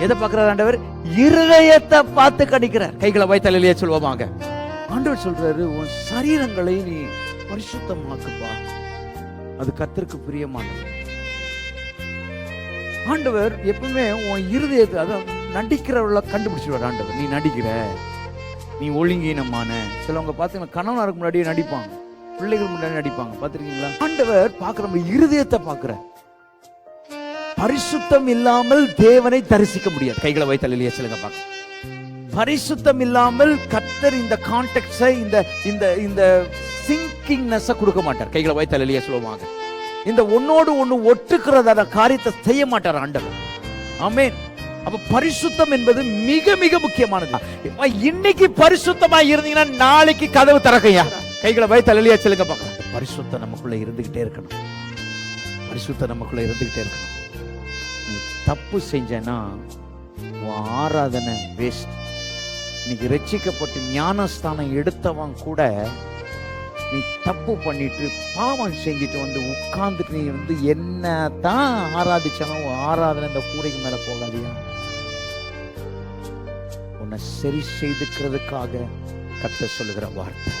எதை பார்க்கிறார் ஆண்டவர்? இருதயத்தை பார்த்து கணிக்கிறார். கைகளை வைத்தலையே சொல்லுவாங்க. ஆண்டவர் சொல்றாரு, உன் சரீரங்களை நீ பரிசுத்தமாக்குப்பா, அது கர்த்தருக்கு பிரியமானது. ஆண்டவர் எப்பவுமே உன் இருதயத்தை, அதான் நடிக்கிறவள கண்டுபிடிச்சிருவார் ஆண்டவர். நீ நடிக்கிற, நீ ஒழுங்கீனமான. சிலவங்க பார்த்தீங்கன்னா கணவனாருக்கு முன்னாடியே நடிப்பாங்க, பிள்ளைகள் முன்னாடி நடிப்பாங்க, பார்த்திருக்கீங்களா? ஆண்டவர் பார்க்கிற நம்ம இருதயத்தை பார்க்கிற. பரிசுத்தம் இல்லாமல் தேவனை தரிசிக்க முடியாது. கைகளை வைத்தலையே சொல்லுங்க பார்க்க. பரிசுத்தம் இல்லாமல் கர்த்தர் இந்த கான்டெக்ட்ஸை, இந்த சிங்கிங்னஸை கொடுக்க மாட்டார். கைகளை வைத்தலையே சொல்லுவாங்க. இந்த ஒன்னோடு ஒண்ணு ஒட்டுக்கிறத காரியத்தை செய்ய மாட்டார் ஆண்டவர். ஆமென். அப்ப பரிசுத்தம் என்பது மிக மிக முக்கியமானது. இன்னைக்கு பரிசுத்தமா இருந்தீங்கன்னா நாளைக்கு கதவு திறக்கையா. கைகளை வைத்தலையே சொல்லுங்க பார்க்க. பரிசுத்தம் நமக்குள்ள இருந்துகிட்டே இருக்கணும். பரிசுத்தம் நமக்குள்ள இருந்துகிட்டே இருக்கணும். நீ தப்பு செஞ்சனா உன் ஆராதனை வேஸ்ட். இன்னைக்கு ரட்சிக்கப்பட்டு ஞானஸ்தானம் எடுத்தவன் கூட நீ தப்பு பண்ணிட்டு பாவம் செஞ்சுட்டு வந்து உட்கார்ந்துட்டு நீ வந்து என்ன தான் ஆராதிச்சாலும் உன் ஆராதனை இந்த கூடைக்கு மேல போகாதியா? உன்னை சரி செய்துக்கிறதுக்காக கர்த்தர் சொல்லுகிற வார்த்தை.